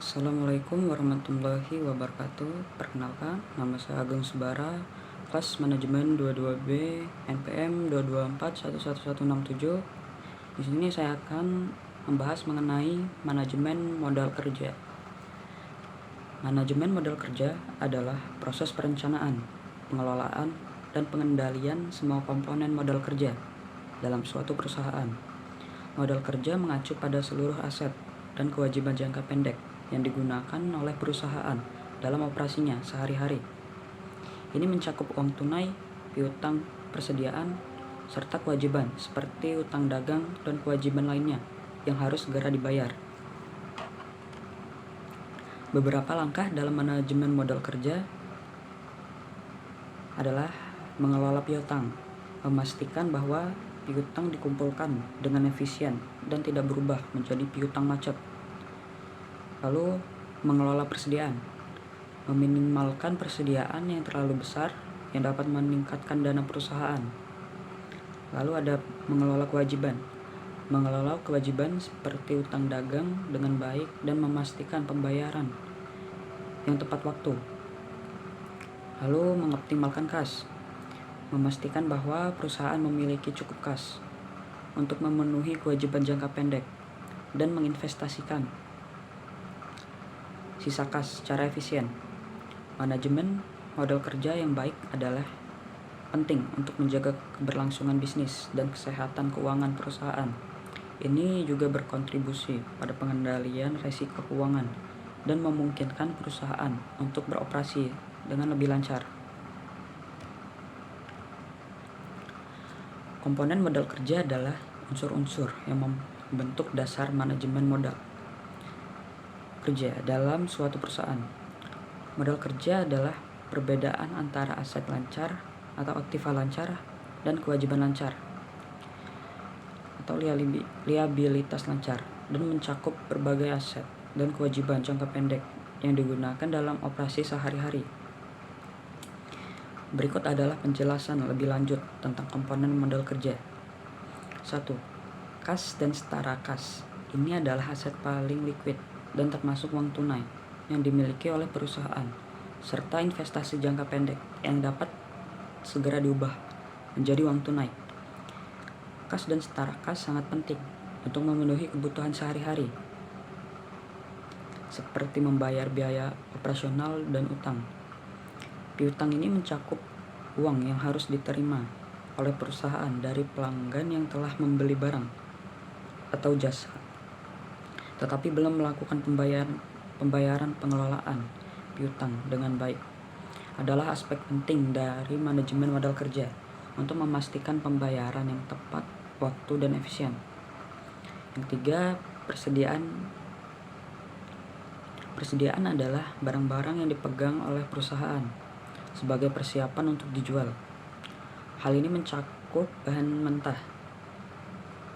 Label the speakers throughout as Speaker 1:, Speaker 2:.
Speaker 1: Assalamualaikum warahmatullahi wabarakatuh. Perkenalkan, nama saya Agung Subara, kelas manajemen 22B, NPM 224111167. Di sini saya akan membahas mengenai manajemen modal kerja. Manajemen modal kerja adalah proses perencanaan, pengelolaan, dan pengendalian semua komponen modal kerja dalam suatu perusahaan. Modal kerja mengacu pada seluruh aset dan kewajiban jangka pendek yang digunakan oleh perusahaan dalam operasinya sehari-hari. Ini mencakup uang tunai, piutang, persediaan, serta kewajiban seperti utang dagang dan kewajiban lainnya yang harus segera dibayar. Beberapa langkah dalam manajemen modal kerja adalah mengelola piutang, memastikan bahwa piutang dikumpulkan dengan efisien dan tidak berubah menjadi piutang macet. Lalu, mengelola persediaan, meminimalkan persediaan yang terlalu besar yang dapat meningkatkan dana perusahaan. Lalu ada mengelola kewajiban, mengelola kewajiban seperti utang dagang dengan baik dan memastikan pembayaran yang tepat waktu. Lalu mengoptimalkan kas, memastikan bahwa perusahaan memiliki cukup kas untuk memenuhi kewajiban jangka pendek dan menginvestasikan sisa kas secara efisien. Manajemen modal kerja yang baik adalah penting untuk menjaga keberlangsungan bisnis dan kesehatan keuangan perusahaan. Ini juga berkontribusi pada pengendalian risiko keuangan dan memungkinkan perusahaan untuk beroperasi dengan lebih lancar. Komponen modal kerja adalah unsur-unsur yang membentuk dasar manajemen modal kerja dalam suatu perusahaan. Modal kerja adalah perbedaan antara aset lancar atau aktiva lancar dan kewajiban lancar atau liabilitas lancar, dan mencakup berbagai aset dan kewajiban jangka pendek yang digunakan dalam operasi sehari-hari. Berikut adalah penjelasan lebih lanjut tentang komponen modal kerja. 1. Kas dan setara kas. Ini adalah aset paling liquid dan termasuk uang tunai yang dimiliki oleh perusahaan, serta investasi jangka pendek yang dapat segera diubah menjadi uang tunai. Kas dan setara kas sangat penting untuk memenuhi kebutuhan sehari-hari, seperti membayar biaya operasional dan utang. Piutang ini mencakup uang yang harus diterima oleh perusahaan dari pelanggan yang telah membeli barang atau jasa, tetapi belum melakukan pembayaran. Pengelolaan piutang dengan baik adalah aspek penting dari manajemen modal kerja untuk memastikan pembayaran yang tepat waktu dan efisien. Yang 3, persediaan adalah barang-barang yang dipegang oleh perusahaan sebagai persiapan untuk dijual. Hal ini mencakup bahan mentah,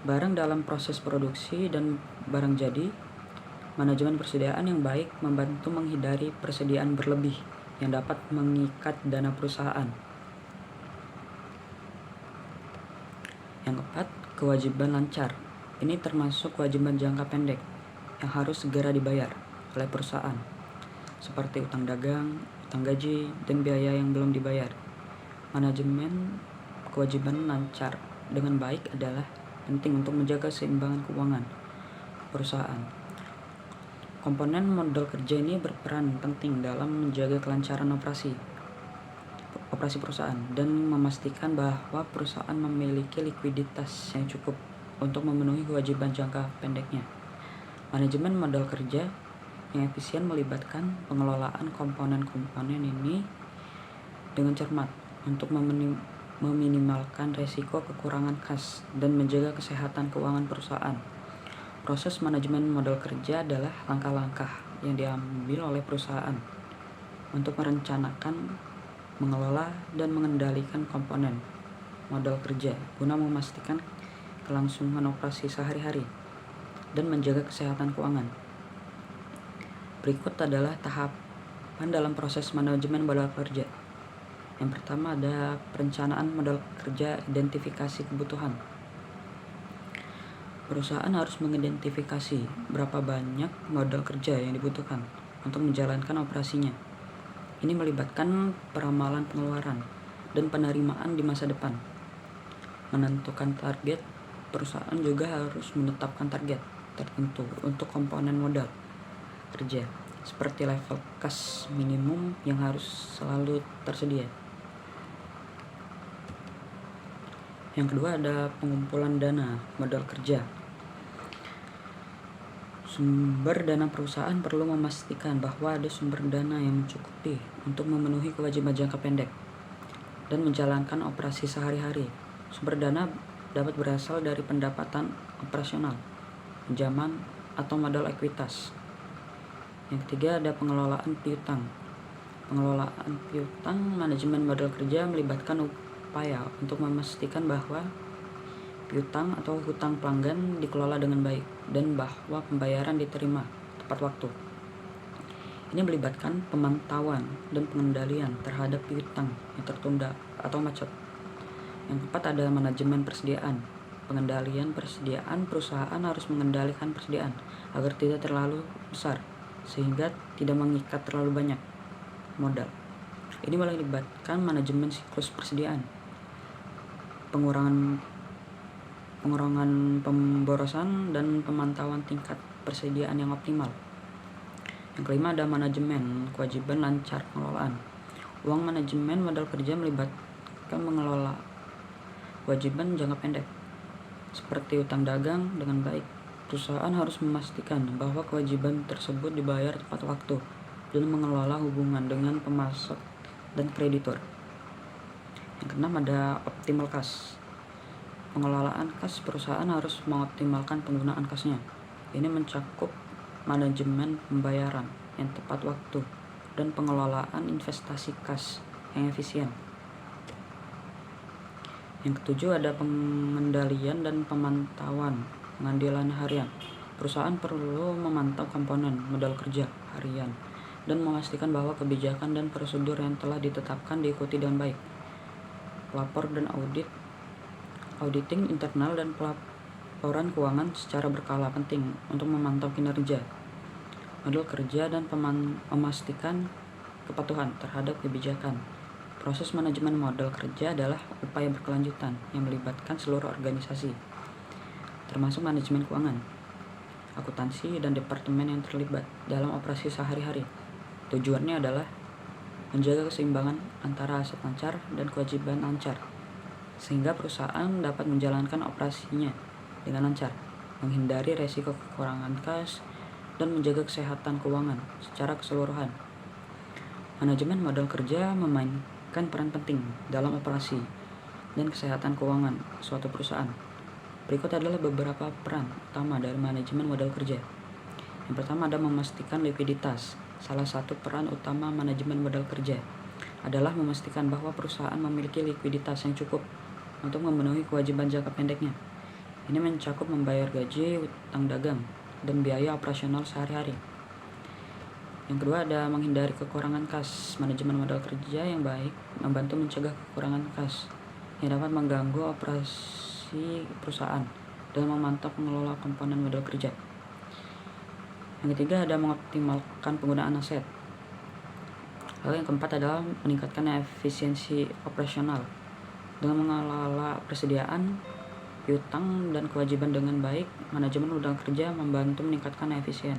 Speaker 1: barang dalam proses produksi, dan barang jadi. Manajemen persediaan yang baik membantu menghindari persediaan berlebih yang dapat mengikat dana perusahaan. Yang 4, kewajiban lancar. Ini termasuk kewajiban jangka pendek yang harus segera dibayar oleh perusahaan, seperti utang dagang, utang gaji, dan biaya yang belum dibayar. Manajemen kewajiban lancar dengan baik adalah penting untuk menjaga keseimbangan keuangan perusahaan. Komponen modal kerja ini berperan penting dalam menjaga kelancaran operasi perusahaan dan memastikan bahwa perusahaan memiliki likuiditas yang cukup untuk memenuhi kewajiban jangka pendeknya. Manajemen modal kerja yang efisien melibatkan pengelolaan komponen-komponen ini dengan cermat untuk meminimalkan risiko kekurangan kas dan menjaga kesehatan keuangan perusahaan. Proses manajemen modal kerja adalah langkah-langkah yang diambil oleh perusahaan untuk merencanakan, mengelola, dan mengendalikan komponen modal kerja guna memastikan kelangsungan operasi sehari-hari dan menjaga kesehatan keuangan. Berikut adalah tahapan dalam proses manajemen modal kerja. Yang pertama ada perencanaan modal kerja, identifikasi kebutuhan. Perusahaan harus mengidentifikasi berapa banyak modal kerja yang dibutuhkan untuk menjalankan operasinya. Ini melibatkan peramalan pengeluaran dan penerimaan di masa depan. Menentukan target, perusahaan juga harus menetapkan target tertentu untuk komponen modal kerja, seperti level kas minimum yang harus selalu tersedia. Yang kedua ada pengumpulan dana modal kerja. Sumber dana perusahaan perlu memastikan bahwa ada sumber dana yang mencukupi untuk memenuhi kewajiban jangka pendek dan menjalankan operasi sehari-hari. Sumber dana dapat berasal dari pendapatan operasional, pinjaman, atau modal ekuitas. Yang ketiga ada pengelolaan piutang. Pengelolaan piutang manajemen modal kerja melibatkan upaya untuk memastikan bahwa piutang atau hutang pelanggan dikelola dengan baik dan bahwa pembayaran diterima tepat waktu. Ini melibatkan pemantauan dan pengendalian terhadap piutang yang tertunda atau macet. Yang keempat ada manajemen persediaan. Pengendalian persediaan, perusahaan harus mengendalikan persediaan agar tidak terlalu besar sehingga tidak mengikat terlalu banyak modal. Ini melibatkan manajemen siklus persediaan, pengurangan pemborosan, dan pemantauan tingkat persediaan yang optimal. Yang kelima ada manajemen kewajiban lancar pengelolaan. Uang manajemen modal kerja melibatkan mengelola kewajiban jangka pendek, seperti utang dagang dengan baik. Perusahaan harus memastikan bahwa kewajiban tersebut dibayar tepat waktu dan mengelola hubungan dengan pemasok dan kreditur. Yang keenam ada optimal kas. Pengelolaan kas, perusahaan harus mengoptimalkan penggunaan kasnya. Ini mencakup manajemen pembayaran yang tepat waktu dan pengelolaan investasi kas yang efisien. Yang ketujuh ada pengendalian dan pemantauan pengambilan harian. Perusahaan perlu memantau komponen modal kerja harian dan memastikan bahwa kebijakan dan prosedur yang telah ditetapkan diikuti dengan baik. Pelapor dan auditing internal dan pelaporan keuangan secara berkala penting untuk memantau kinerja modal kerja dan memastikan kepatuhan terhadap kebijakan. Proses manajemen modal kerja adalah upaya berkelanjutan yang melibatkan seluruh organisasi, termasuk manajemen keuangan, akuntansi, dan departemen yang terlibat dalam operasi sehari-hari. Tujuannya adalah menjaga keseimbangan antara aset lancar dan kewajiban lancar, sehingga perusahaan dapat menjalankan operasinya dengan lancar, menghindari resiko kekurangan kas, dan menjaga kesehatan keuangan secara keseluruhan. Manajemen modal kerja memainkan peran penting dalam operasi dan kesehatan keuangan suatu perusahaan. Berikut adalah beberapa peran utama dari manajemen modal kerja. Yang pertama ada memastikan likuiditas. Salah satu peran utama manajemen modal kerja adalah memastikan bahwa perusahaan memiliki likuiditas yang cukup untuk memenuhi kewajiban jangka pendeknya. Ini mencakup membayar gaji, utang dagang, dan biaya operasional sehari-hari. Yang kedua ada menghindari kekurangan kas. Manajemen modal kerja yang baik membantu mencegah kekurangan kas yang dapat mengganggu operasi perusahaan dan memantau pengelola komponen modal kerja. Yang ketiga ada mengoptimalkan penggunaan aset. Lalu yang keempat adalah meningkatkan efisiensi operasional. Dengan mengelola persediaan, piutang, dan kewajiban dengan baik, manajemen modal kerja membantu meningkatkan efisien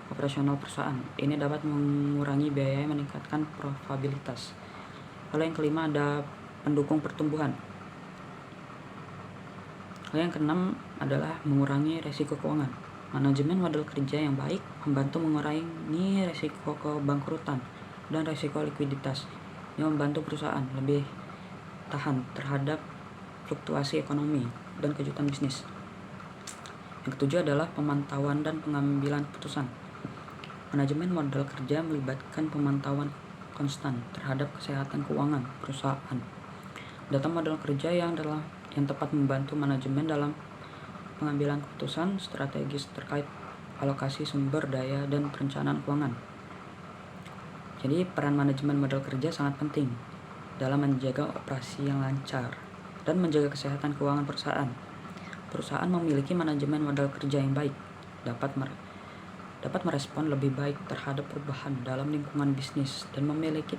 Speaker 1: operasional perusahaan. Ini dapat mengurangi biaya, meningkatkan profitabilitas. Lalu yang kelima ada pendukung pertumbuhan. Lalu yang keenam adalah mengurangi risiko keuangan. Manajemen modal kerja yang baik membantu mengurangi risiko kebangkrutan dan risiko likuiditas yang membantu perusahaan lebih tahan terhadap fluktuasi ekonomi dan kejutan bisnis. Yang ketujuh adalah pemantauan dan pengambilan keputusan. Manajemen modal kerja melibatkan pemantauan konstan terhadap kesehatan keuangan perusahaan. Data modal kerja yang tepat membantu manajemen dalam pengambilan keputusan strategis terkait alokasi sumber daya dan perencanaan keuangan. Jadi peran manajemen modal kerja sangat penting dalam menjaga operasi yang lancar dan menjaga kesehatan keuangan perusahaan. perusahaan memiliki manajemen modal kerja yang baik, dapat merespon lebih baik terhadap perubahan dalam lingkungan bisnis dan memiliki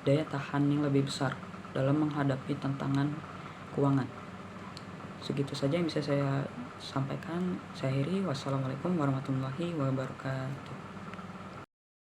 Speaker 1: daya tahan yang lebih besar dalam menghadapi tantangan keuangan. Segitu saja yang bisa saya sampaikan. Saya akhiri. Wassalamualaikum warahmatullahi wabarakatuh.